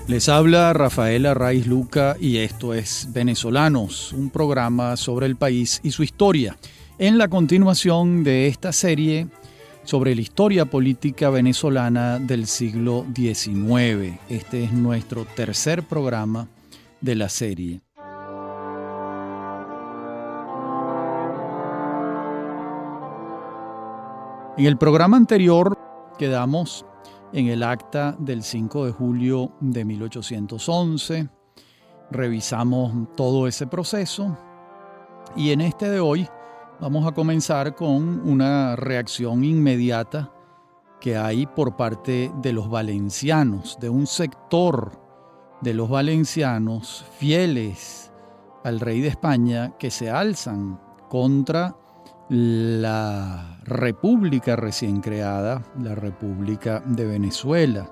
Les habla Rafael Arraiz Luca y esto es Venezolanos, un programa sobre el país y su historia. En la continuación de esta serie sobre la historia política venezolana del siglo XIX. Este es nuestro tercer programa de la serie. En el programa anterior quedamos en el acta del 5 de julio de 1811, revisamos todo ese proceso y en este de hoy vamos a comenzar con una reacción inmediata que hay por parte de los valencianos, de un sector de los valencianos fieles al rey de España que se alzan contra la república recién creada, la República de Venezuela.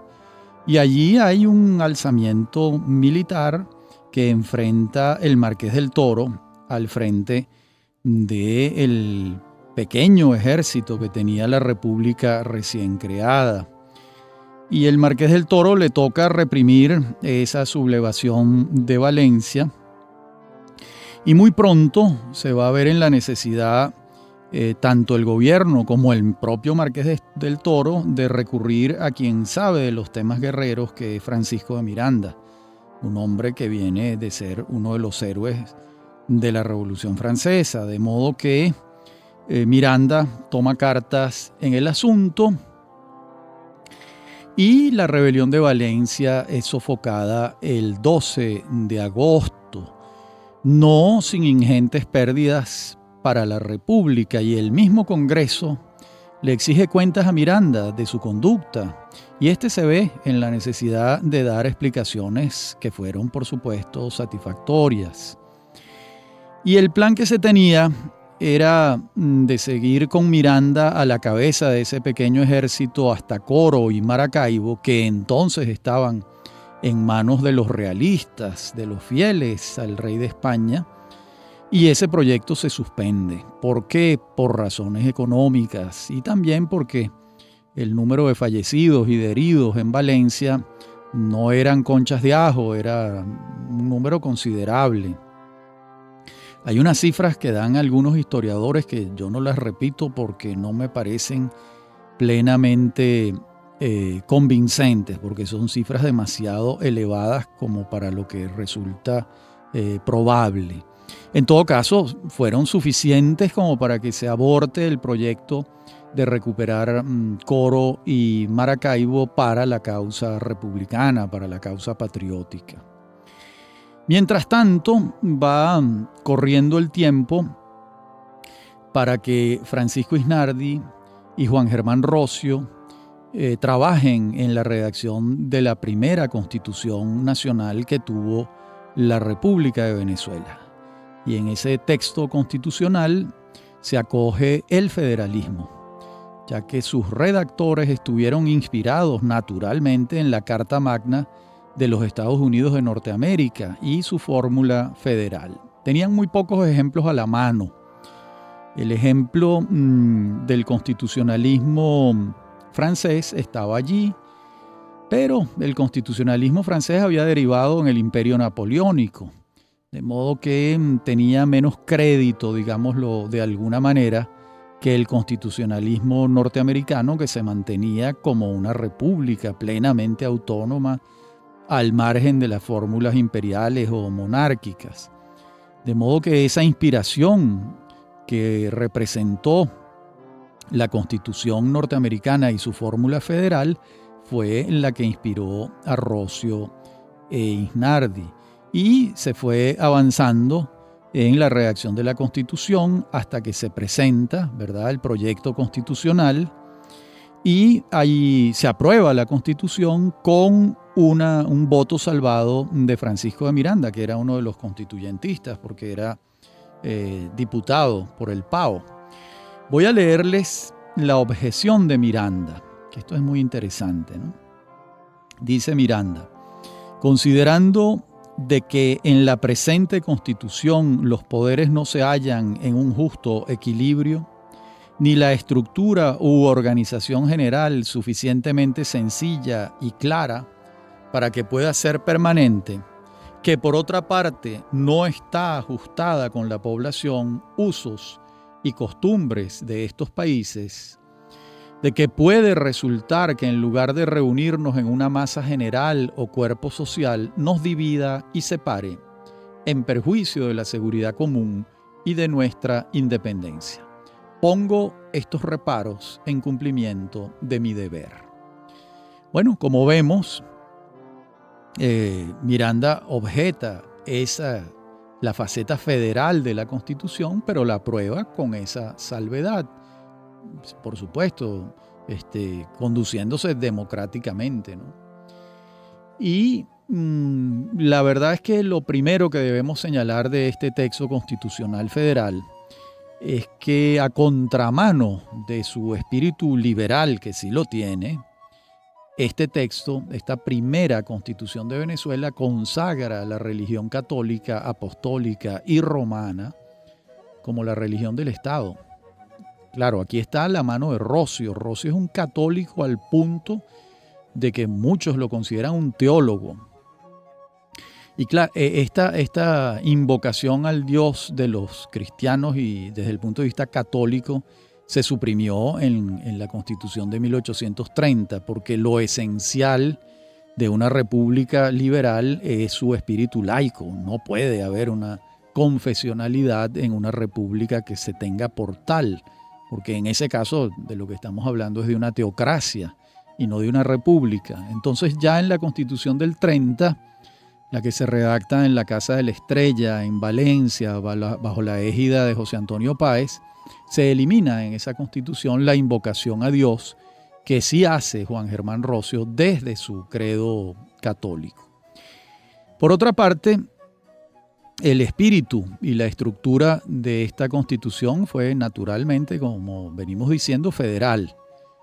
Y allí hay un alzamiento militar que enfrenta el Marqués del Toro al frente del pequeño ejército que tenía la República recién creada. Y el Marqués del Toro le toca reprimir esa sublevación de Valencia. Y muy pronto se va a ver en la necesidad tanto el gobierno como el propio Marqués del Toro de recurrir a quien sabe de los temas guerreros, que es Francisco de Miranda, un hombre que viene de ser uno de los héroes de la Revolución Francesa, de modo que Miranda toma cartas en el asunto y la rebelión de Valencia es sofocada el 12 de agosto, no sin ingentes pérdidas para la República, y el mismo Congreso le exige cuentas a Miranda de su conducta, y este se ve en la necesidad de dar explicaciones que fueron, por supuesto, satisfactorias. Y el plan que se tenía era de seguir con Miranda a la cabeza de ese pequeño ejército hasta Coro y Maracaibo, que entonces estaban en manos de los realistas, de los fieles al rey de España. Y ese proyecto se suspende. ¿Por qué? Por razones económicas y también porque el número de fallecidos y de heridos en Valencia no eran conchas de ajo, era un número considerable. Hay unas cifras que dan algunos historiadores que yo no las repito porque no me parecen plenamente convincentes, porque son cifras demasiado elevadas como para lo que resulta probable. En todo caso, fueron suficientes como para que se aborte el proyecto de recuperar Coro y Maracaibo para la causa republicana, para la causa patriótica. Mientras tanto, va corriendo el tiempo para que Francisco Isnardi y Juan Germán Rocio trabajen en la redacción de la primera Constitución Nacional que tuvo la República de Venezuela. Y en ese texto constitucional se acoge el federalismo, ya que sus redactores estuvieron inspirados naturalmente en la Carta Magna de los Estados Unidos de Norteamérica y su fórmula federal. Tenían muy pocos ejemplos a la mano. El ejemplo del constitucionalismo francés estaba allí, pero el constitucionalismo francés había derivado en el Imperio Napoleónico. De modo que tenía menos crédito, digámoslo de alguna manera, que el constitucionalismo norteamericano, que se mantenía como una república plenamente autónoma al margen de las fórmulas imperiales o monárquicas. De modo que esa inspiración que representó la Constitución norteamericana y su fórmula federal fue la que inspiró a Rocio e Isnardi. Y se fue avanzando en la redacción de la Constitución hasta que se presenta, ¿verdad?, el proyecto constitucional, y ahí se aprueba la Constitución con un voto salvado de Francisco de Miranda, que era uno de los constituyentistas porque era diputado por el PAO. Voy a leerles la objeción de Miranda, que esto es muy interesante, ¿no? Dice Miranda: considerando de que en la presente Constitución los poderes no se hallan en un justo equilibrio, ni la estructura u organización general suficientemente sencilla y clara para que pueda ser permanente, que por otra parte no está ajustada con la población, usos y costumbres de estos países, de que puede resultar que en lugar de reunirnos en una masa general o cuerpo social, nos divida y separe, en perjuicio de la seguridad común y de nuestra independencia. Pongo estos reparos en cumplimiento de mi deber. Bueno, como vemos, Miranda objeta la faceta federal de la Constitución, pero la aprueba con esa salvedad, por supuesto, conduciéndose democráticamente, ¿no? Y la verdad es que lo primero que debemos señalar de este texto constitucional federal es que, a contramano de su espíritu liberal, que sí lo tiene, este texto, esta primera Constitución de Venezuela, consagra la religión católica, apostólica y romana como la religión del Estado. Claro, aquí está la mano de Roscio. Roscio es un católico al punto de que muchos lo consideran un teólogo. Y claro, esta invocación al Dios de los cristianos y desde el punto de vista católico se suprimió en la Constitución de 1830, porque lo esencial de una república liberal es su espíritu laico. No puede haber una confesionalidad en una república que se tenga por tal, porque en ese caso de lo que estamos hablando es de una teocracia y no de una república. Entonces ya en la Constitución del 30, la que se redacta en la Casa de la Estrella, en Valencia, bajo la égida de José Antonio Páez, se elimina en esa Constitución la invocación a Dios que sí hace Juan Germán Roscio desde su credo católico. Por otra parte, el espíritu y la estructura de esta Constitución fue naturalmente, como venimos diciendo, federal.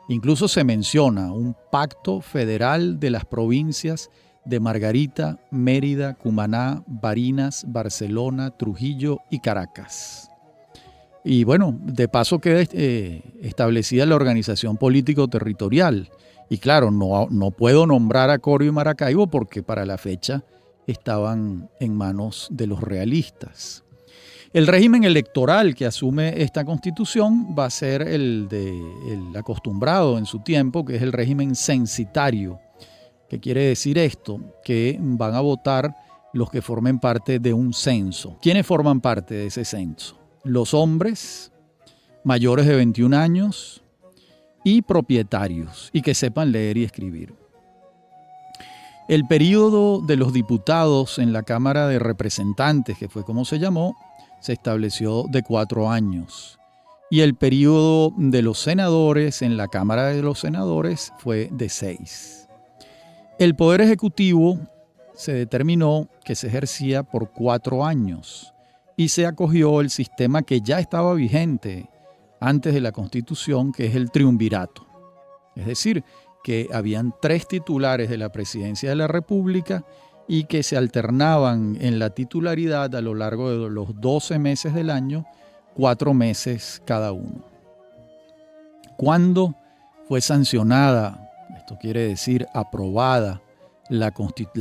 Incluso se menciona un pacto federal de las provincias de Margarita, Mérida, Cumaná, Barinas, Barcelona, Trujillo y Caracas. Y bueno, de paso queda establecida la organización político-territorial. Y claro, no puedo nombrar a Corio y Maracaibo porque para la fecha estaban en manos de los realistas. El régimen electoral que asume esta Constitución va a ser el acostumbrado en su tiempo, que es el régimen censitario. ¿Qué quiere decir esto? Que van a votar los que formen parte de un censo. ¿Quiénes forman parte de ese censo? Los hombres mayores de 21 años y propietarios y que sepan leer y escribir. El periodo de los diputados en la Cámara de Representantes, que fue como se llamó, se estableció de 4 años. Y el periodo de los senadores en la Cámara de los Senadores fue de 6. El Poder Ejecutivo se determinó que se ejercía por 4 años y se acogió el sistema que ya estaba vigente antes de la Constitución, que es el triunvirato. Es decir, que habían 3 titulares de la Presidencia de la República y que se alternaban en la titularidad a lo largo de los 12 meses del año, 4 meses cada uno. ¿Cuándo fue sancionada? Esto quiere decir aprobada la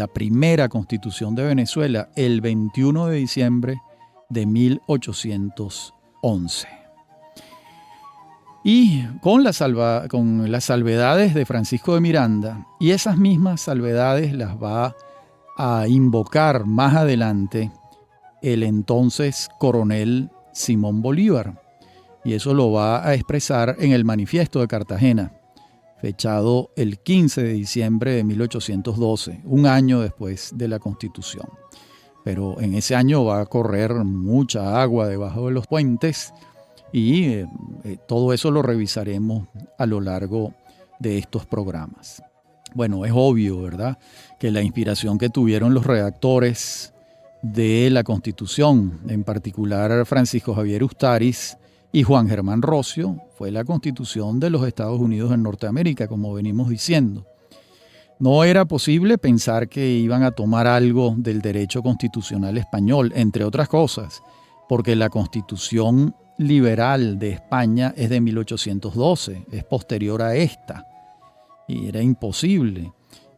primera Constitución de Venezuela el 21 de diciembre de 1811. Y con las salvedades de Francisco de Miranda, y esas mismas salvedades las va a invocar más adelante el entonces coronel Simón Bolívar, y eso lo va a expresar en el Manifiesto de Cartagena, fechado el 15 de diciembre de 1812, un año después de la Constitución. Pero en ese año va a correr mucha agua debajo de los puentes y todo eso lo revisaremos a lo largo de estos programas. Bueno, es obvio, ¿verdad?, que la inspiración que tuvieron los redactores de la Constitución, en particular Francisco Javier Ustaris y Juan Germán Roscio, fue la Constitución de los Estados Unidos en Norteamérica, como venimos diciendo. No era posible pensar que iban a tomar algo del derecho constitucional español, entre otras cosas, porque la Constitución liberal de España es de 1812, es posterior a esta, y era imposible.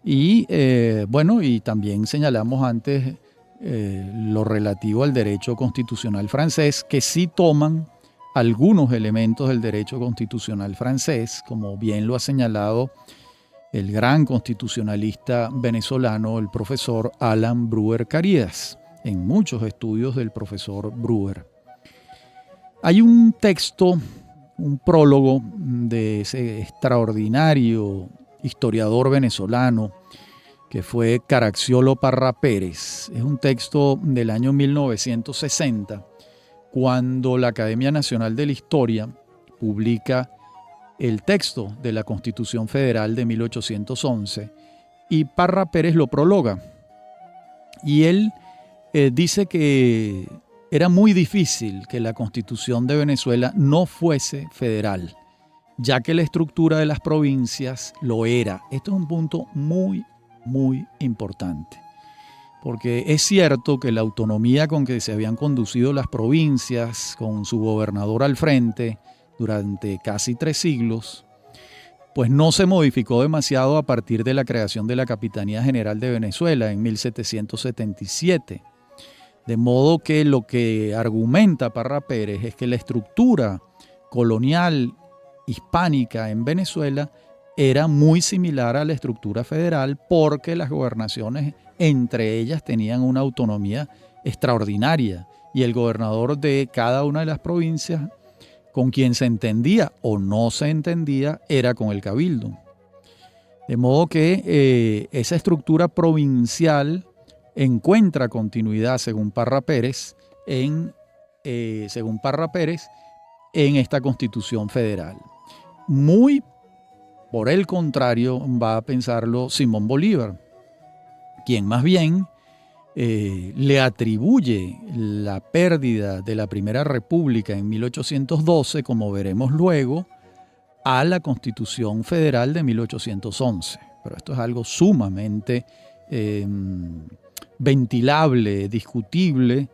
Y y también señalamos antes lo relativo al derecho constitucional francés, que sí toman algunos elementos del derecho constitucional francés, como bien lo ha señalado el gran constitucionalista venezolano, el profesor Alan Brewer Carías, en muchos estudios del profesor Brewer. Hay un texto, un prólogo de ese extraordinario historiador venezolano que fue Caracciolo Parra Pérez. Es un texto del año 1960, cuando la Academia Nacional de la Historia publica el texto de la Constitución Federal de 1811, y Parra Pérez lo prologa. Y él dice que era muy difícil que la Constitución de Venezuela no fuese federal, ya que la estructura de las provincias lo era. Esto es un punto muy, muy importante, porque es cierto que la autonomía con que se habían conducido las provincias, con su gobernador al frente durante casi 3 siglos, pues no se modificó demasiado a partir de la creación de la Capitanía General de Venezuela en 1777. De modo que lo que argumenta Parra Pérez es que la estructura colonial hispánica en Venezuela era muy similar a la estructura federal, porque las gobernaciones entre ellas tenían una autonomía extraordinaria, y el gobernador de cada una de las provincias, con quien se entendía o no se entendía, era con el cabildo. De modo que esa estructura provincial encuentra continuidad, según Parra Pérez, en esta Constitución Federal. Muy por el contrario va a pensarlo Simón Bolívar, quien más bien le atribuye la pérdida de la Primera República en 1812, como veremos luego, a la Constitución Federal de 1811. Pero esto es algo sumamente ventilable, discutible,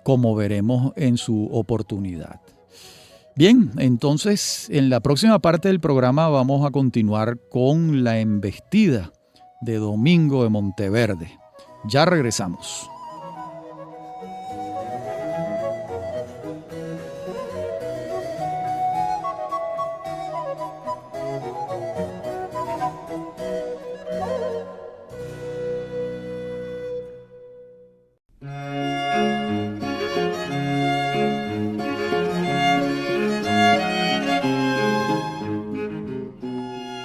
como veremos en su oportunidad. Bien, entonces en la próxima parte del programa vamos a continuar con la embestida de Domingo de Monteverde. Ya regresamos.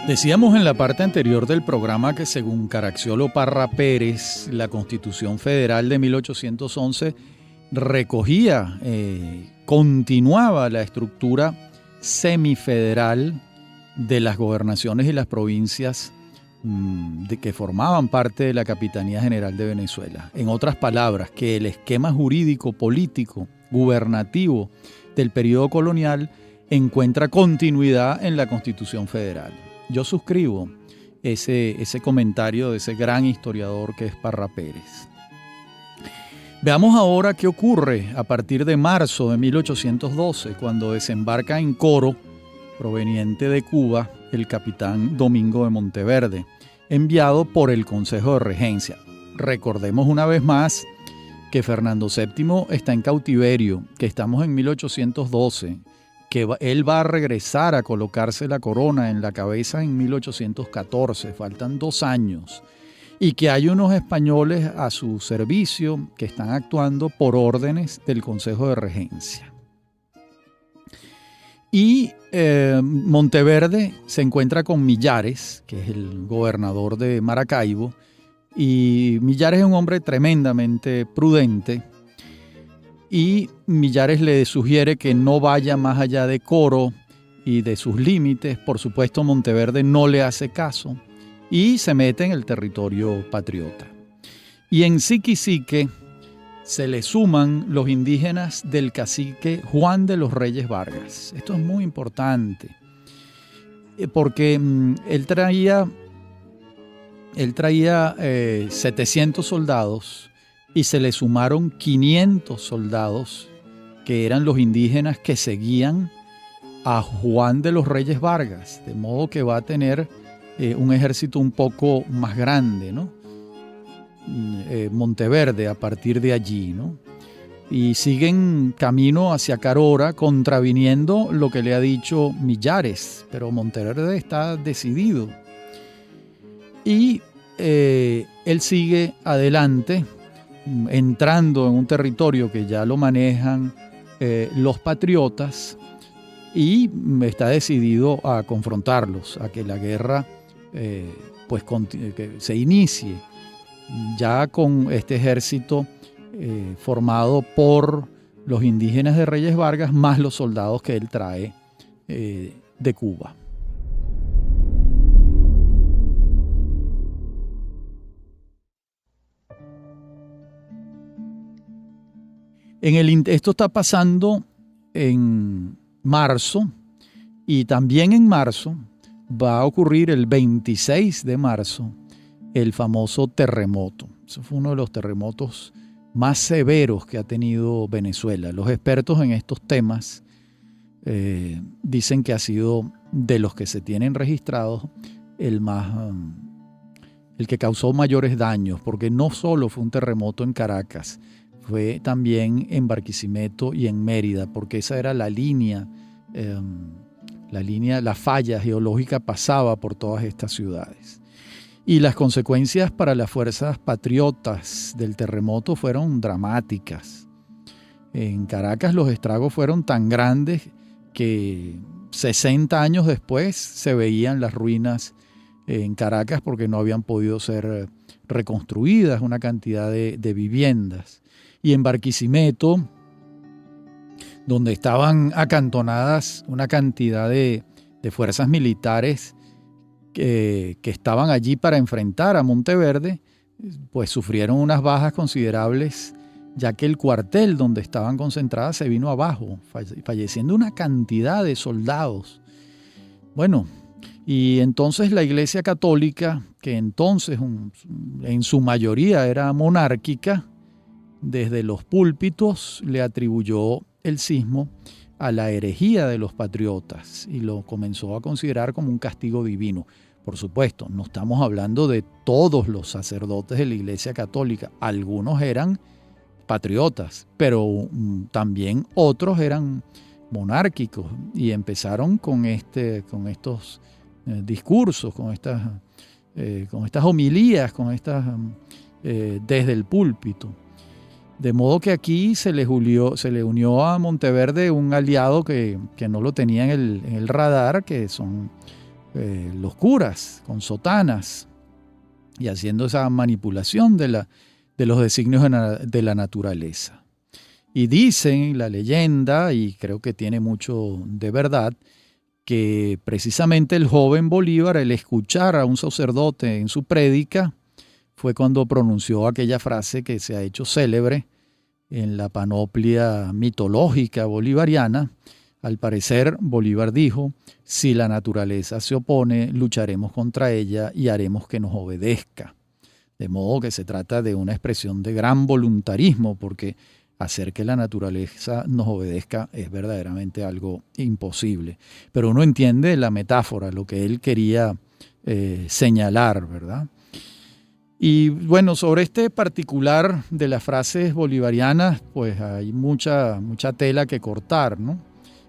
Decíamos en la parte anterior del programa que, según Caracciolo Parra Pérez, la Constitución Federal de 1811 recogía, continuaba la estructura semifederal de las gobernaciones y las provincias que formaban parte de la Capitanía General de Venezuela. En otras palabras, que el esquema jurídico, político, gubernativo del periodo colonial encuentra continuidad en la Constitución Federal. Yo suscribo ese comentario de ese gran historiador que es Parra Pérez. Veamos ahora qué ocurre a partir de marzo de 1812, cuando desembarca en Coro, proveniente de Cuba, el capitán Domingo de Monteverde, enviado por el Consejo de Regencia. Recordemos una vez más que Fernando VII está en cautiverio, que estamos en 1812, que él va a regresar a colocarse la corona en la cabeza en 1814, faltan 2 años, y que hay unos españoles a su servicio que están actuando por órdenes del Consejo de Regencia. Y Monteverde se encuentra con Millares, que es el gobernador de Maracaibo, y Millares es un hombre tremendamente prudente, y Millares le sugiere que no vaya más allá de Coro y de sus límites. Por supuesto, Monteverde no le hace caso y se mete en el territorio patriota. Y en Siquisique se le suman los indígenas del cacique Juan de los Reyes Vargas. Esto es muy importante, porque él traía 700 soldados, y se le sumaron 500 soldados que eran los indígenas que seguían a Juan de los Reyes Vargas, de modo que va a tener un ejército un poco más grande, ¿no? Monteverde a partir de allí, ¿no? Y siguen camino hacia Carora, contraviniendo lo que le ha dicho Millares, pero Monteverde está decidido. Y él sigue adelante, entrando en un territorio que ya lo manejan los patriotas, y está decidido a confrontarlos, a que la guerra que se inicie ya con este ejército formado por los indígenas de Reyes Vargas más los soldados que él trae de Cuba. Esto está pasando en marzo, y también en marzo va a ocurrir el 26 de marzo el famoso terremoto. Eso fue uno de los terremotos más severos que ha tenido Venezuela. Los expertos en estos temas dicen que ha sido, de los que se tienen registrados, el que causó mayores daños, porque no solo fue un terremoto en Caracas, fue también en Barquisimeto y en Mérida, porque esa era la línea, la falla geológica pasaba por todas estas ciudades. Y las consecuencias para las fuerzas patriotas del terremoto fueron dramáticas. En Caracas los estragos fueron tan grandes que 60 años después se veían las ruinas en Caracas porque no habían podido ser reconstruidas una cantidad de viviendas. Y en Barquisimeto, donde estaban acantonadas una cantidad de fuerzas militares que estaban allí para enfrentar a Monteverde, pues sufrieron unas bajas considerables, ya que el cuartel donde estaban concentradas se vino abajo, falleciendo una cantidad de soldados. Bueno, y entonces la Iglesia Católica, que entonces en su mayoría era monárquica, desde los púlpitos le atribuyó el sismo a la herejía de los patriotas y lo comenzó a considerar como un castigo divino. Por supuesto, no estamos hablando de todos los sacerdotes de la Iglesia Católica. Algunos eran patriotas, pero también otros eran monárquicos y empezaron con estos discursos, con estas homilías, desde el púlpito. De modo que aquí se le unió a Monteverde un aliado que no lo tenía en el radar, que son los curas con sotanas, y haciendo esa manipulación de los designios de la naturaleza. Y dicen la leyenda, y creo que tiene mucho de verdad, que precisamente el joven Bolívar, al escuchar a un sacerdote en su prédica, fue cuando pronunció aquella frase que se ha hecho célebre en la panoplia mitológica bolivariana. Al parecer, Bolívar dijo: si la naturaleza se opone, lucharemos contra ella y haremos que nos obedezca. De modo que se trata de una expresión de gran voluntarismo, porque hacer que la naturaleza nos obedezca es verdaderamente algo imposible. Pero uno entiende la metáfora, lo que él quería señalar, ¿verdad? Y bueno, sobre este particular de las frases bolivarianas, pues hay mucha tela que cortar, ¿no?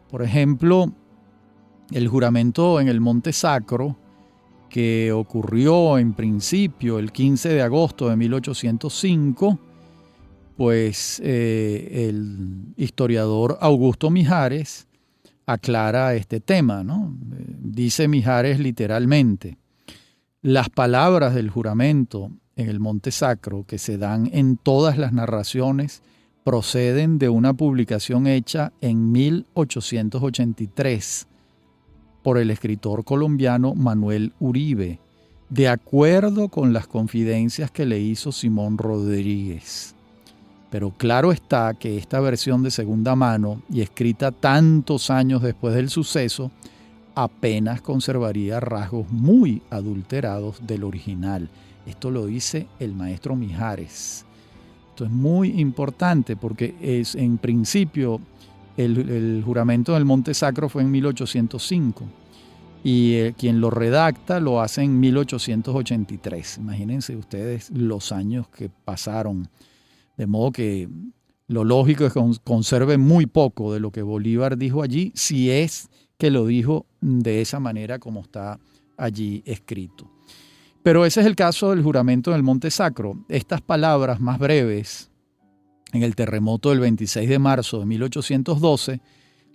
Por ejemplo, el juramento en el Monte Sacro, que ocurrió en principio el 15 de agosto de 1805, pues el historiador Augusto Mijares aclara este tema, ¿no? Dice Mijares literalmente: las palabras del juramento en el Monte Sacro, que se dan en todas las narraciones, proceden de una publicación hecha en 1883 por el escritor colombiano Manuel Uribe, de acuerdo con las confidencias que le hizo Simón Rodríguez. Pero claro está que esta versión de segunda mano, y escrita tantos años después del suceso, apenas conservaría rasgos muy adulterados del original. Esto lo dice el maestro Mijares. Esto es muy importante porque en principio el juramento del Monte Sacro fue en 1805 y quien lo redacta lo hace en 1883. Imagínense ustedes los años que pasaron, de modo que lo lógico es que conserve muy poco de lo que Bolívar dijo allí, si es que lo dijo de esa manera como está allí escrito. Pero ese es el caso del juramento del Monte Sacro. Estas palabras más breves en el terremoto del 26 de marzo de 1812,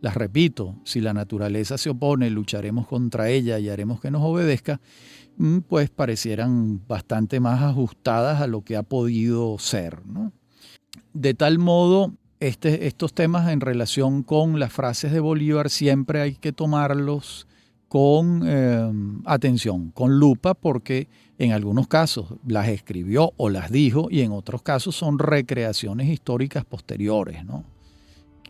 las repito: si la naturaleza se opone, lucharemos contra ella y haremos que nos obedezca, pues parecieran bastante más ajustadas a lo que ha podido ser, ¿no? De tal modo, estos temas en relación con las frases de Bolívar siempre hay que tomarlos con atención, con lupa, porque en algunos casos las escribió o las dijo y en otros casos son recreaciones históricas posteriores, ¿no?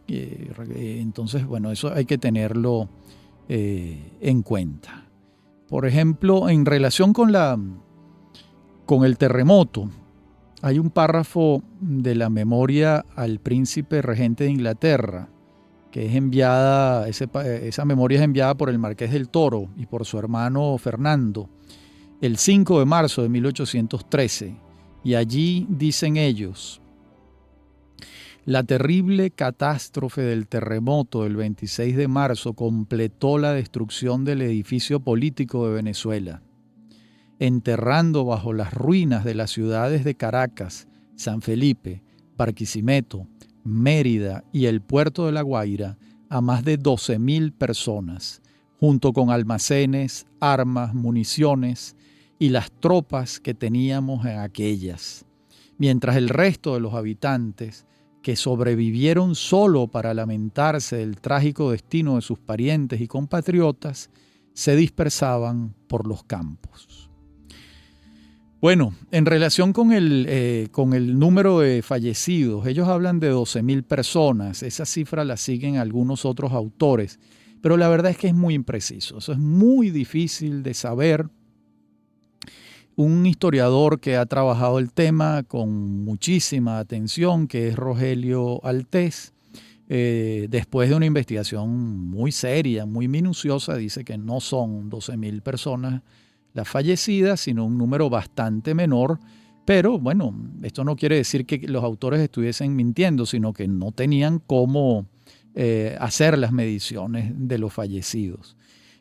Entonces, bueno, eso hay que tenerlo en cuenta. Por ejemplo, en relación con el terremoto, hay un párrafo de la memoria al príncipe regente de Inglaterra, que es enviada, esa memoria es enviada por el Marqués del Toro y por su hermano Fernando, el 5 de marzo de 1813, y allí dicen ellos: la terrible catástrofe del terremoto del 26 de marzo completó la destrucción del edificio político de Venezuela, enterrando bajo las ruinas de las ciudades de Caracas, San Felipe, Barquisimeto, Mérida y el puerto de La Guaira a más de 12.000 personas, junto con almacenes, armas, municiones y las tropas que teníamos en aquellas, mientras el resto de los habitantes, que sobrevivieron solo para lamentarse del trágico destino de sus parientes y compatriotas, se dispersaban por los campos. Bueno, en relación con el número de fallecidos, ellos hablan de 12.000 personas. Esa cifra la siguen algunos otros autores, pero la verdad es que es muy impreciso. Eso es muy difícil de saber. Un historiador que ha trabajado el tema con muchísima atención, que es Rogelio Altés, después de una investigación muy seria, muy minuciosa, dice que no son 12.000 personas las fallecidas, sino un número bastante menor. Pero bueno, esto no quiere decir que los autores estuviesen mintiendo, sino que no tenían cómo hacer las mediciones de los fallecidos.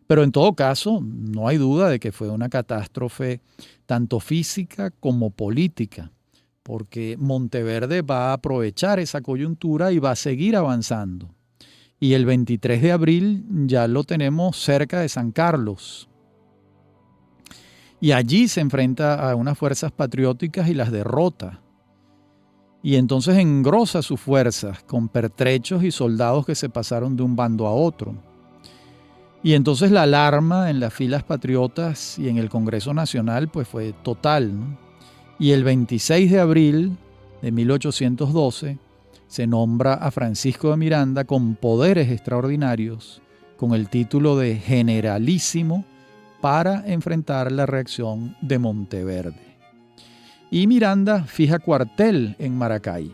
Pero en todo caso, no hay duda de que fue una catástrofe tanto física como política, porque Monteverde va a aprovechar esa coyuntura y va a seguir avanzando. Y el 23 de abril ya lo tenemos cerca de San Carlos. Y allí se enfrenta a unas fuerzas patrióticas y las derrota. Y entonces engrosa sus fuerzas con pertrechos y soldados que se pasaron de un bando a otro. Y entonces la alarma en las filas patriotas y en el Congreso Nacional pues fue total, ¿no? Y el 26 de abril de 1812 se nombra a Francisco de Miranda con poderes extraordinarios, con el título de generalísimo, para enfrentar la reacción de Monteverde. Y Miranda fija cuartel en Maracay.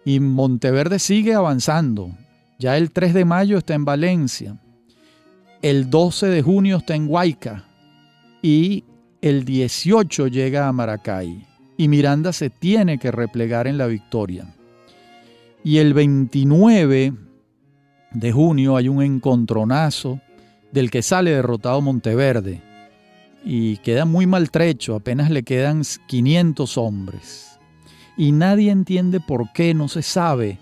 Y Monteverde sigue avanzando. Ya el 3 de mayo está en Valencia. El 12 de junio está en Guayca. Y el 18 llega a Maracay. Y Miranda se tiene que replegar en La Victoria. Y el 29 de junio hay un encontronazo del que sale derrotado Monteverde y queda muy maltrecho, apenas le quedan 500 hombres. Y nadie entiende por qué, no se sabe.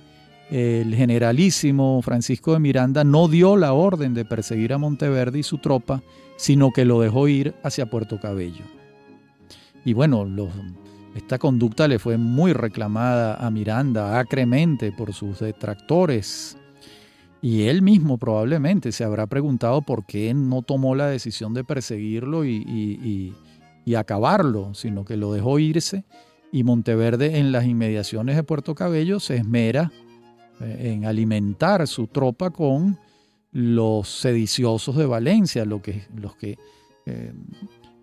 El generalísimo Francisco de Miranda no dio la orden de perseguir a Monteverde y su tropa, sino que lo dejó ir hacia Puerto Cabello. Y bueno, esta conducta le fue muy reclamada a Miranda acremente por sus detractores. Y él mismo probablemente se habrá preguntado por qué no tomó la decisión de perseguirlo y acabarlo, sino que lo dejó irse. Y Monteverde, en las inmediaciones de Puerto Cabello, se esmera en alimentar su tropa con los sediciosos de Valencia, los que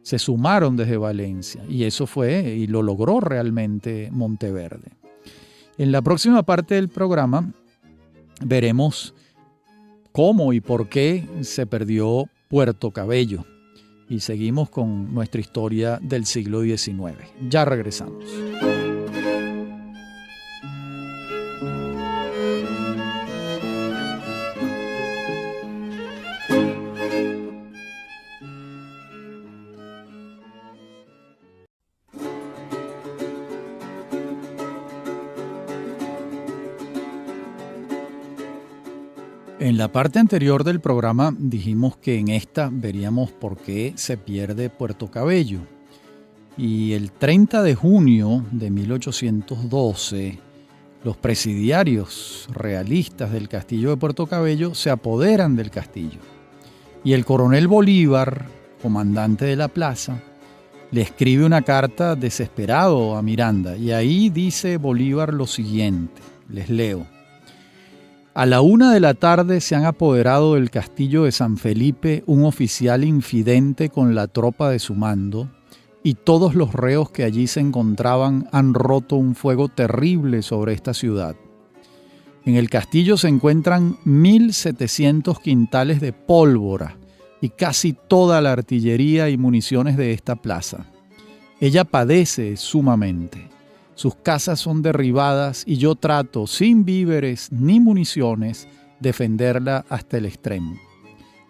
se sumaron desde Valencia. Y eso fue, y lo logró realmente Monteverde. En la próxima parte del programa veremos cómo y por qué se perdió Puerto Cabello. Y seguimos con nuestra historia del siglo XIX. Ya regresamos. En la parte anterior del programa dijimos que en esta veríamos por qué se pierde Puerto Cabello. Y el 30 de junio de 1812, los presidiarios realistas del castillo de Puerto Cabello se apoderan del castillo. Y el coronel Bolívar, comandante de la plaza, le escribe una carta desesperado a Miranda. Y ahí dice Bolívar lo siguiente, les leo. A la 1 de la tarde se han apoderado del castillo de San Felipe un oficial infidente con la tropa de su mando, y todos los reos que allí se encontraban han roto un fuego terrible sobre esta ciudad. En el castillo se encuentran 1.700 quintales de pólvora y casi toda la artillería y municiones de esta plaza. Ella padece sumamente. Sus casas son derribadas y yo trato, sin víveres ni municiones, defenderla hasta el extremo.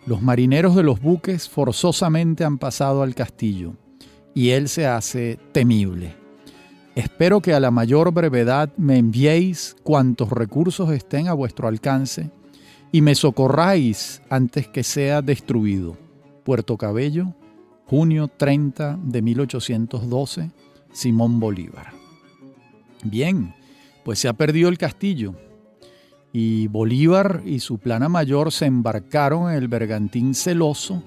Los marineros de los buques forzosamente han pasado al castillo y él se hace temible. Espero que a la mayor brevedad me enviéis cuantos recursos estén a vuestro alcance y me socorráis antes que sea destruido. Puerto Cabello, junio 30 de 1812, Simón Bolívar. Bien, pues se ha perdido el castillo y Bolívar y su plana mayor se embarcaron en el bergantín Celoso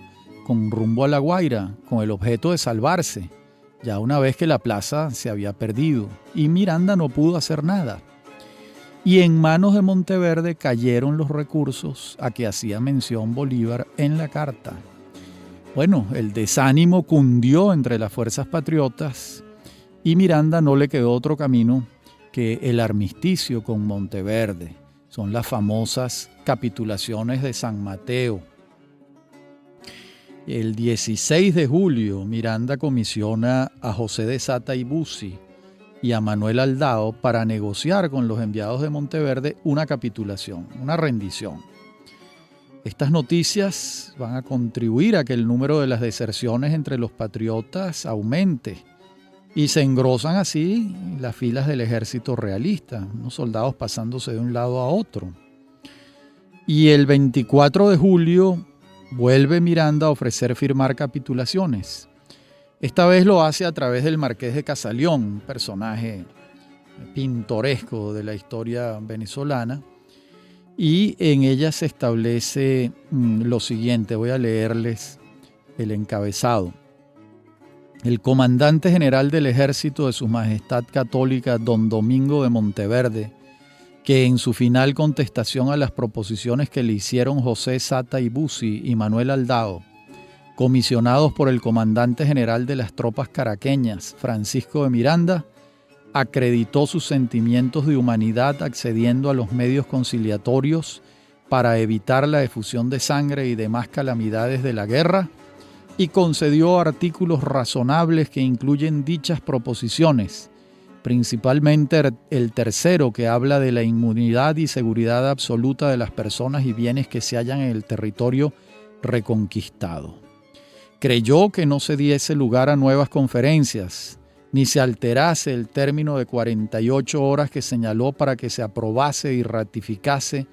con rumbo a La Guaira con el objeto de salvarse, ya una vez que la plaza se había perdido y Miranda no pudo hacer nada. Y en manos de Monteverde cayeron los recursos a que hacía mención Bolívar en la carta. Bueno, el desánimo cundió entre las fuerzas patriotas y Miranda no le quedó otro camino que el armisticio con Monteverde. Son las famosas capitulaciones de San Mateo. El 16 de julio, Miranda comisiona a José de Sata y Bussi y a Manuel Aldao para negociar con los enviados de Monteverde una capitulación, una rendición. Estas noticias van a contribuir a que el número de las deserciones entre los patriotas aumente y se engrosan así las filas del ejército realista, unos soldados pasándose de un lado a otro. Y el 24 de julio vuelve Miranda a ofrecer firmar capitulaciones. Esta vez lo hace a través del Marqués de Casaleón, un personaje pintoresco de la historia venezolana, y en ella se establece lo siguiente. Voy a leerles el encabezado. El comandante general del ejército de Su Majestad Católica, don Domingo de Monteverde, que en su final contestación a las proposiciones que le hicieron José Sata y Bussi y Manuel Aldao, comisionados por el comandante general de las tropas caraqueñas, Francisco de Miranda, acreditó sus sentimientos de humanidad accediendo a los medios conciliatorios para evitar la efusión de sangre y demás calamidades de la guerra, y concedió artículos razonables que incluyen dichas proposiciones, principalmente el tercero, que habla de la inmunidad y seguridad absoluta de las personas y bienes que se hallan en el territorio reconquistado. Creyó que no se diese lugar a nuevas conferencias, ni se alterase el término de 48 horas que señaló para que se aprobase y ratificase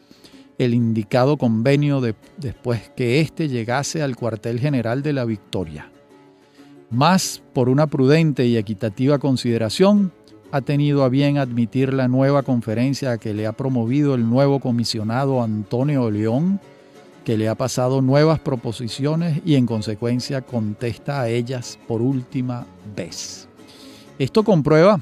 el indicado convenio después que éste llegase al cuartel general de la Victoria. Mas, por una prudente y equitativa consideración, ha tenido a bien admitir la nueva conferencia que le ha promovido el nuevo comisionado Antonio León, que le ha pasado nuevas proposiciones y en consecuencia contesta a ellas por última vez. Esto comprueba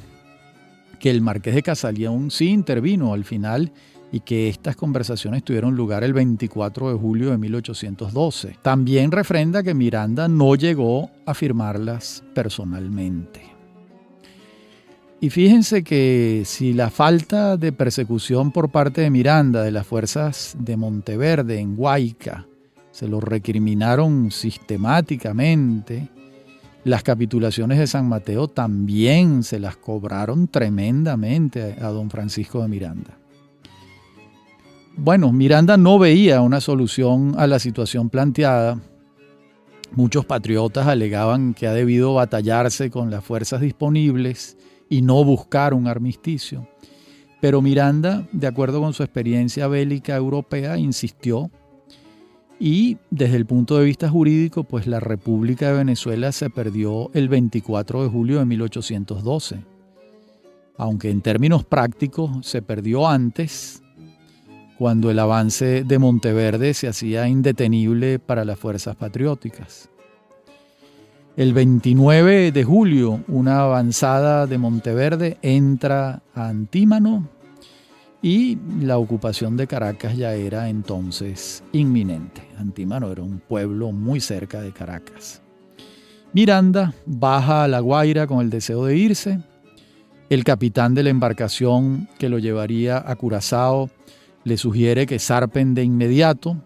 que el Marqués de Casaleón sí intervino al final y que estas conversaciones tuvieron lugar el 24 de julio de 1812. También refrenda que Miranda no llegó a firmarlas personalmente. Y fíjense que si la falta de persecución por parte de Miranda de las fuerzas de Monteverde en Guayca se lo recriminaron sistemáticamente. Las capitulaciones de San Mateo también se las cobraron tremendamente a don Francisco de Miranda. Bueno, Miranda no veía una solución a la situación planteada. Muchos patriotas alegaban que ha debido batallarse con las fuerzas disponibles y no buscar un armisticio. Pero Miranda, de acuerdo con su experiencia bélica europea, insistió y desde el punto de vista jurídico, pues la República de Venezuela se perdió el 24 de julio de 1812. Aunque en términos prácticos se perdió antes, cuando el avance de Monteverde se hacía indetenible para las fuerzas patrióticas. El 29 de julio, una avanzada de Monteverde entra a Antímano y la ocupación de Caracas ya era entonces inminente. Antímano era un pueblo muy cerca de Caracas. Miranda baja a La Guaira con el deseo de irse. El capitán de la embarcación que lo llevaría a Curazao le sugiere que zarpen de inmediato,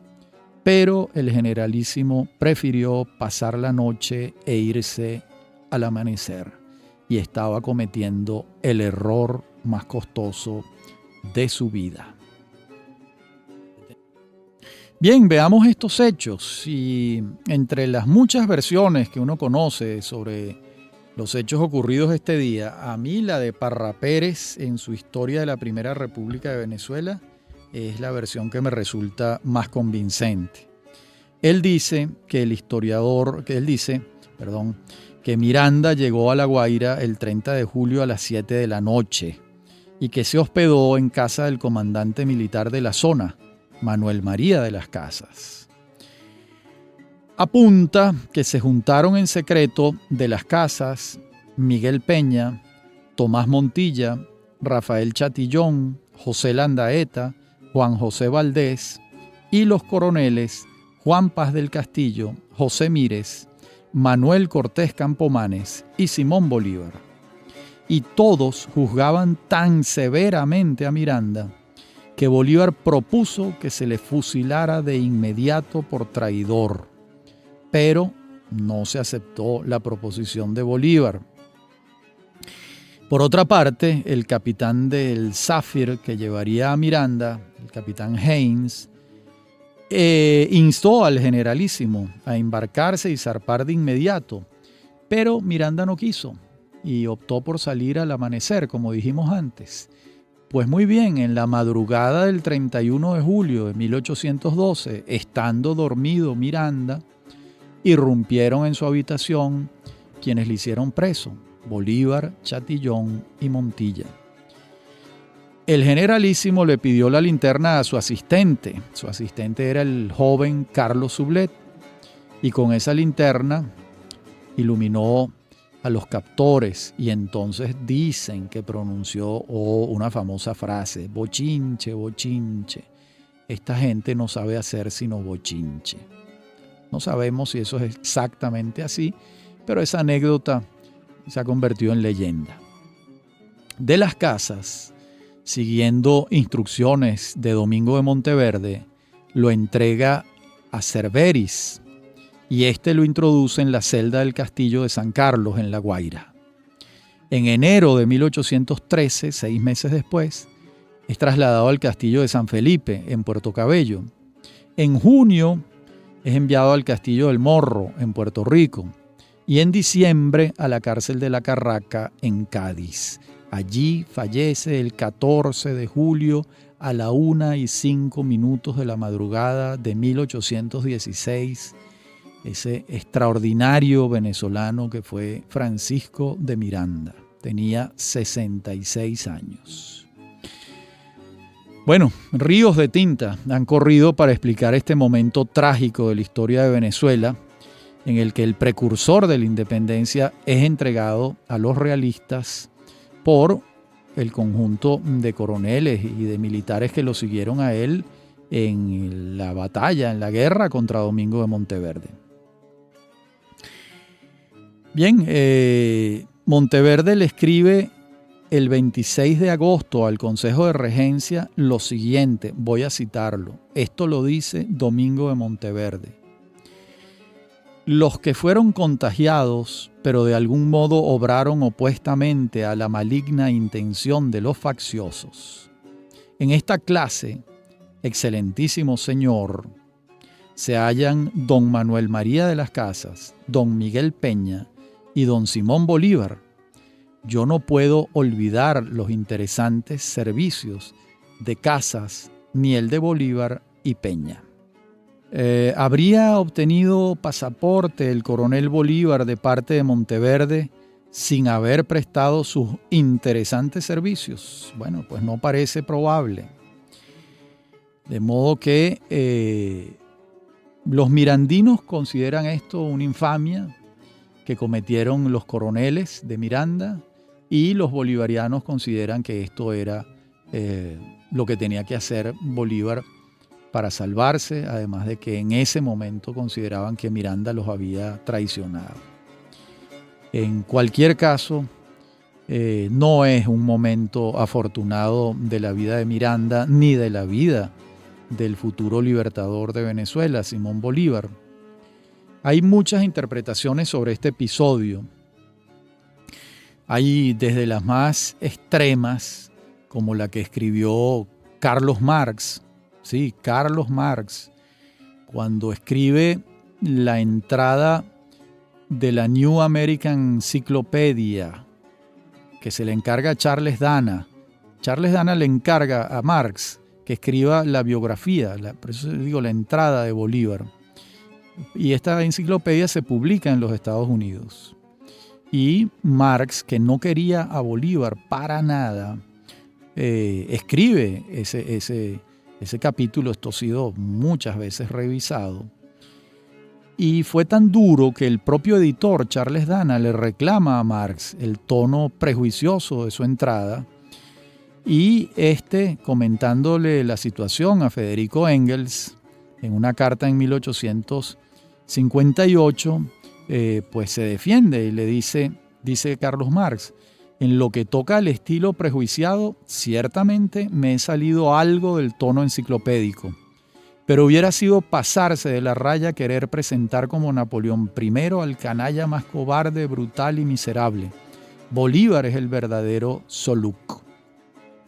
pero el generalísimo prefirió pasar la noche e irse al amanecer y estaba cometiendo el error más costoso de su vida. Bien, veamos estos hechos y entre las muchas versiones que uno conoce sobre los hechos ocurridos este día, a mí la de Parra Pérez en su Historia de la Primera República de Venezuela es la versión que me resulta más convincente. Él dice que que Miranda llegó a La Guaira el 30 de julio a las 7 de la noche y que se hospedó en casa del comandante militar de la zona, Manuel María de las Casas. Apunta que se juntaron en secreto de las Casas Miguel Peña, Tomás Montilla, Rafael Chatillón, José Landaeta, Juan José Valdés y los coroneles Juan Paz del Castillo, José Mírez, Manuel Cortés Campomanes y Simón Bolívar. Y todos juzgaban tan severamente a Miranda que Bolívar propuso que se le fusilara de inmediato por traidor, pero no se aceptó la proposición de Bolívar. Por otra parte, el capitán del Zafir que llevaría a Miranda, el capitán Haynes, instó al generalísimo a embarcarse y zarpar de inmediato, pero Miranda no quiso y optó por salir al amanecer, como dijimos antes. Pues muy bien, en la madrugada del 31 de julio de 1812, estando dormido Miranda, irrumpieron en su habitación quienes le hicieron preso, Bolívar, Chatillón y Montilla. El generalísimo le pidió la linterna a su asistente. Su asistente era el joven Carlos Sublet, y con esa linterna iluminó a los captores y entonces dicen que pronunció una famosa frase: bochinche, bochinche. Esta gente no sabe hacer sino bochinche. No sabemos si eso es exactamente así, pero esa anécdota se ha convertido en leyenda. De las Casas, siguiendo instrucciones de Domingo de Monteverde, lo entrega a Cerveris y éste lo introduce en la celda del castillo de San Carlos en La Guaira. En enero de 1813, 6 meses después, es trasladado al castillo de San Felipe en Puerto Cabello. En junio es enviado al castillo del Morro en Puerto Rico y en diciembre a la cárcel de La Carraca en Cádiz. Allí fallece el 14 de julio a la 1:05 de la madrugada de 1816, ese extraordinario venezolano que fue Francisco de Miranda. Tenía 66 años. Bueno, ríos de tinta han corrido para explicar este momento trágico de la historia de Venezuela, en el que el precursor de la independencia es entregado a los realistas por el conjunto de coroneles y de militares que lo siguieron a él en la batalla, en la guerra contra Domingo de Monteverde. Bien, Monteverde le escribe el 26 de agosto al Consejo de Regencia lo siguiente, voy a citarlo. Esto lo dice Domingo de Monteverde. Los que fueron contagiados, pero de algún modo obraron opuestamente a la maligna intención de los facciosos. En esta clase, excelentísimo señor, se hallan don Manuel María de las Casas, don Miguel Peña y don Simón Bolívar. Yo no puedo olvidar los interesantes servicios de Casas ni el de Bolívar y Peña. ¿Habría obtenido pasaporte el coronel Bolívar de parte de Monteverde sin haber prestado sus interesantes servicios? Bueno, pues no parece probable. De modo que los mirandinos consideran esto una infamia que cometieron los coroneles de Miranda, y los bolivarianos consideran que esto era lo que tenía que hacer Bolívar para salvarse, además de que en ese momento consideraban que Miranda los había traicionado. En cualquier caso, no es un momento afortunado de la vida de Miranda ni de la vida del futuro libertador de Venezuela, Simón Bolívar. Hay muchas interpretaciones sobre este episodio. Hay desde las más extremas, como la que escribió Carlos Marx. Sí, Carlos Marx, cuando escribe la entrada de la New American Encyclopedia, que se le encarga a Charles Dana. Charles Dana le encarga a Marx que escriba la biografía, por eso digo la entrada de Bolívar. Y esta enciclopedia se publica en los Estados Unidos. Y Marx, que no quería a Bolívar para nada, escribe ese capítulo. Esto ha sido muchas veces revisado. Y fue tan duro que el propio editor, Charles Dana, le reclama a Marx el tono prejuicioso de su entrada. Y comentándole la situación a Federico Engels, en una carta en 1858, pues se defiende y le dice Carlos Marx: en lo que toca al estilo prejuiciado, ciertamente me he salido algo del tono enciclopédico, pero hubiera sido pasarse de la raya querer presentar como Napoleón I al canalla más cobarde, brutal y miserable. Bolívar es el verdadero Soluk.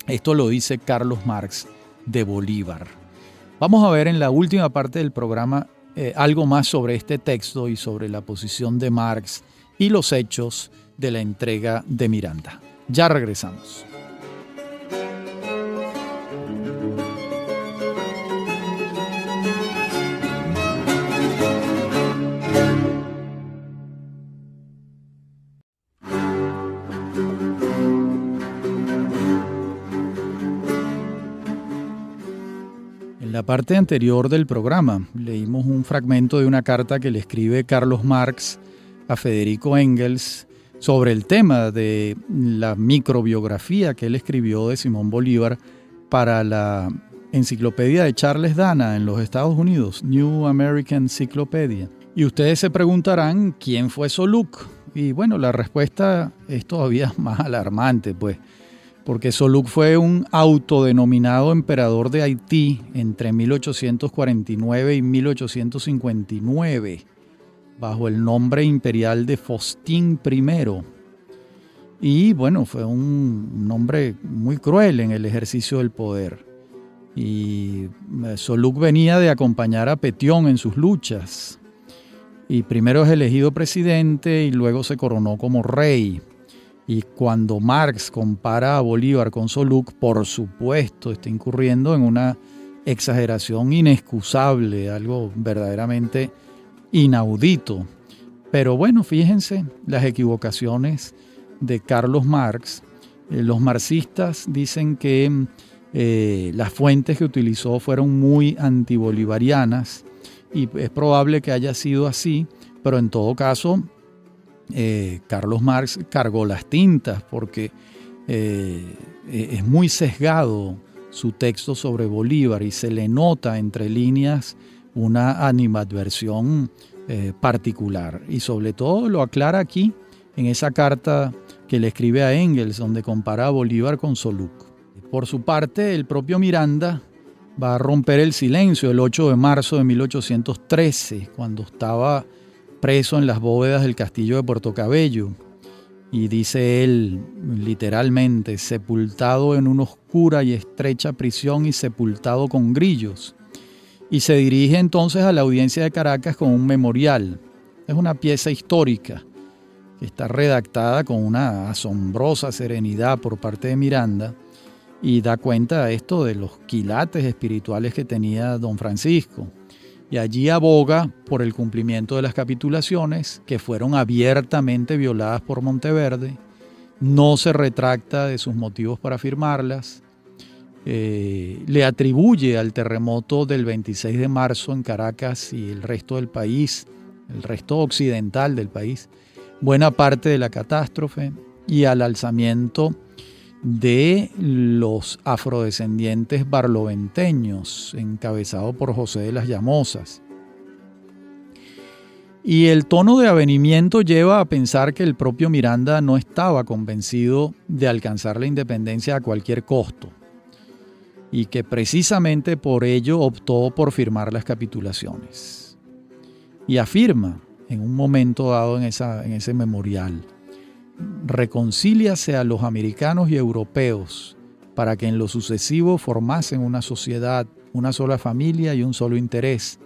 Esto lo dice Carlos Marx de Bolívar. Vamos a ver en la última parte del programa algo más sobre este texto y sobre la posición de Marx y los hechos de la entrega de Miranda. Ya regresamos. En la parte anterior del programa leímos un fragmento de una carta que le escribe Carlos Marx a Federico Engels sobre el tema de la microbiografía que él escribió de Simón Bolívar para la enciclopedia de Charles Dana en los Estados Unidos, New American Encyclopedia. Y ustedes se preguntarán, ¿quién fue Soluk? Y bueno, la respuesta es todavía más alarmante, pues, porque Soluk fue un autodenominado emperador de Haití entre 1849 y 1859, bajo el nombre imperial de Faustín I. Y bueno, fue un hombre muy cruel en el ejercicio del poder. Y Soluk venía de acompañar a Petión en sus luchas. Y primero es elegido presidente y luego se coronó como rey. Y cuando Marx compara a Bolívar con Soluk, por supuesto, está incurriendo en una exageración inexcusable, algo verdaderamente inaudito. Pero bueno, fíjense las equivocaciones de Carlos Marx. Los marxistas dicen que las fuentes que utilizó fueron muy antibolivarianas y es probable que haya sido así, pero en todo caso Carlos Marx cargó las tintas porque es muy sesgado su texto sobre Bolívar y se le nota entre líneas una animadversión particular. Y sobre todo lo aclara aquí en esa carta que le escribe a Engels, donde compara a Bolívar con Solúk. Por su parte, el propio Miranda va a romper el silencio el 8 de marzo de 1813, cuando estaba preso en las bóvedas del castillo de Puerto Cabello. Y dice él, literalmente, sepultado en una oscura y estrecha prisión y sepultado con grillos. Y se dirige entonces a la audiencia de Caracas con un memorial. Es una pieza histórica que está redactada con una asombrosa serenidad por parte de Miranda y da cuenta de esto de los quilates espirituales que tenía don Francisco. Y allí aboga por el cumplimiento de las capitulaciones que fueron abiertamente violadas por Monteverde. No se retracta de sus motivos para firmarlas. Le atribuye al terremoto del 26 de marzo en Caracas y el resto del país, el resto occidental del país, buena parte de la catástrofe, y al alzamiento de los afrodescendientes barloventeños, encabezado por José de las Llamosas. Y el tono de avenimiento lleva a pensar que el propio Miranda no estaba convencido de alcanzar la independencia a cualquier costo, y que precisamente por ello optó por firmar las capitulaciones. Y afirma en un momento dado en ese memorial: reconcíliase a los americanos y europeos para que en lo sucesivo formasen una sociedad, una sola familia y un solo interés,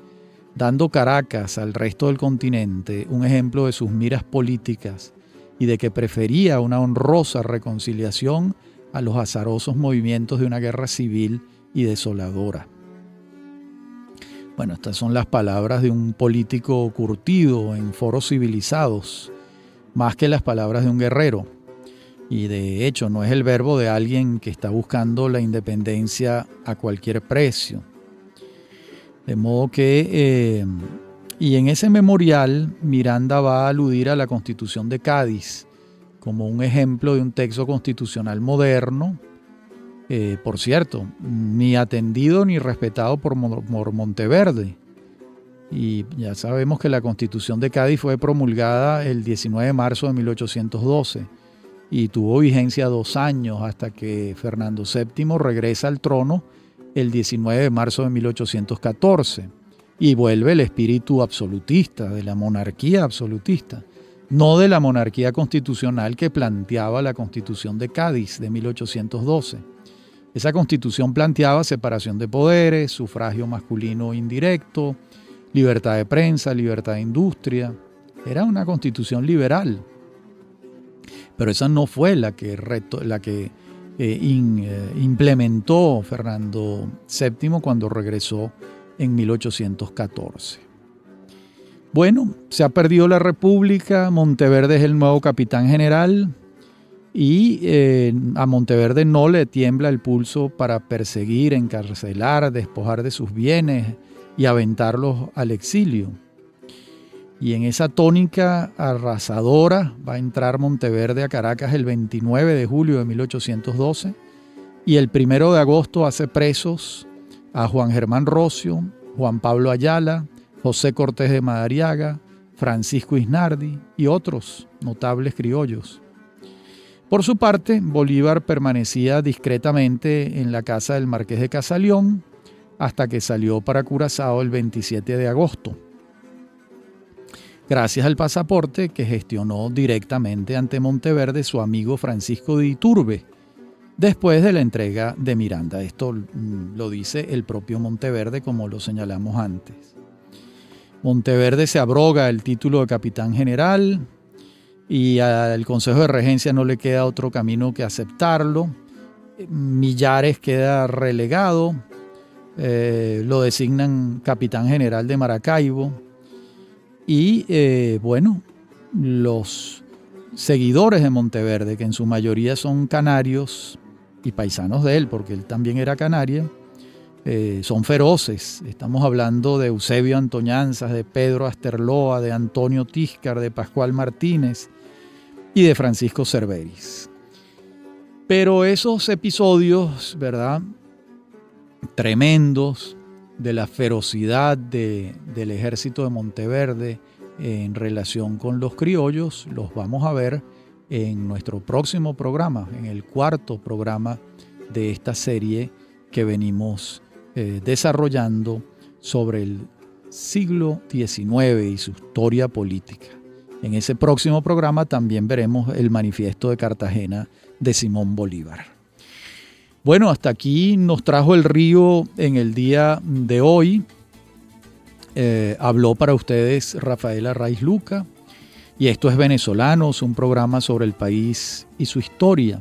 dando Caracas al resto del continente un ejemplo de sus miras políticas y de que prefería una honrosa reconciliación a los azarosos movimientos de una guerra civil y desoladora. Bueno, estas son las palabras de un político curtido en foros civilizados, más que las palabras de un guerrero. Y de hecho no es el verbo de alguien que está buscando la independencia a cualquier precio. De modo que, y en ese memorial, Miranda va a aludir a la Constitución de Cádiz como un ejemplo de un texto constitucional moderno, por cierto, ni atendido ni respetado por Monteverde. Y ya sabemos que la Constitución de Cádiz fue promulgada el 19 de marzo de 1812 y tuvo vigencia 2 años hasta que Fernando VII regresa al trono el 19 de marzo de 1814 y vuelve el espíritu absolutista, de la monarquía absolutista, no de la monarquía constitucional que planteaba la Constitución de Cádiz de 1812. Esa Constitución planteaba separación de poderes, sufragio masculino indirecto, libertad de prensa, libertad de industria. Era una Constitución liberal. Pero esa no fue la que implementó Fernando VII cuando regresó en 1814. Bueno, se ha perdido la República, Monteverde es el nuevo capitán general y a Monteverde no le tiembla el pulso para perseguir, encarcelar, despojar de sus bienes y aventarlos al exilio. Y en esa tónica arrasadora va a entrar Monteverde a Caracas el 29 de julio de 1812 y el 1 de agosto hace presos a Juan Germán Rocio, Juan Pablo Ayala, José Cortés de Madariaga, Francisco Isnardi y otros notables criollos. Por su parte, Bolívar permanecía discretamente en la casa del Marqués de Casaleón hasta que salió para Curazao el 27 de agosto, gracias al pasaporte que gestionó directamente ante Monteverde su amigo Francisco de Iturbe, después de la entrega de Miranda. Esto lo dice el propio Monteverde, como lo señalamos antes. Monteverde se abroga el título de capitán general y al Consejo de Regencia no le queda otro camino que aceptarlo. Millares queda relegado, lo designan capitán general de Maracaibo y bueno, los seguidores de Monteverde, que en su mayoría son canarios y paisanos de él, porque él también era canaria, son feroces. Estamos hablando de Eusebio Antoñanzas, de Pedro Asterloa, de Antonio Tíscar, de Pascual Martínez y de Francisco Cerveris. Pero esos episodios, ¿verdad?, tremendos de la ferocidad del ejército de Monteverde en relación con los criollos, los vamos a ver en nuestro próximo programa, en el cuarto programa de esta serie que venimos desarrollando sobre el siglo XIX y su historia política. En ese próximo programa también veremos el Manifiesto de Cartagena de Simón Bolívar. Bueno, hasta aquí nos trajo el río en el día de hoy. Habló para ustedes Rafael Arraiz Luca, y esto es Venezolanos, un programa sobre el país y su historia.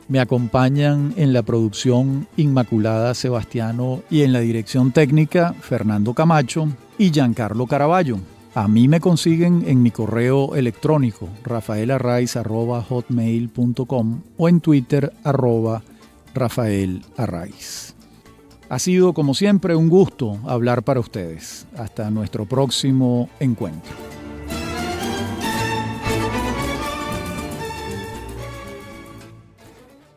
Me acompañan en la producción Inmaculada Sebastiano y en la dirección técnica Fernando Camacho y Giancarlo Caraballo. A mí me consiguen en mi correo electrónico rafaelarraiz@hotmail.com o en Twitter @RafaelArraiz. Ha sido como siempre un gusto hablar para ustedes. Hasta nuestro próximo encuentro.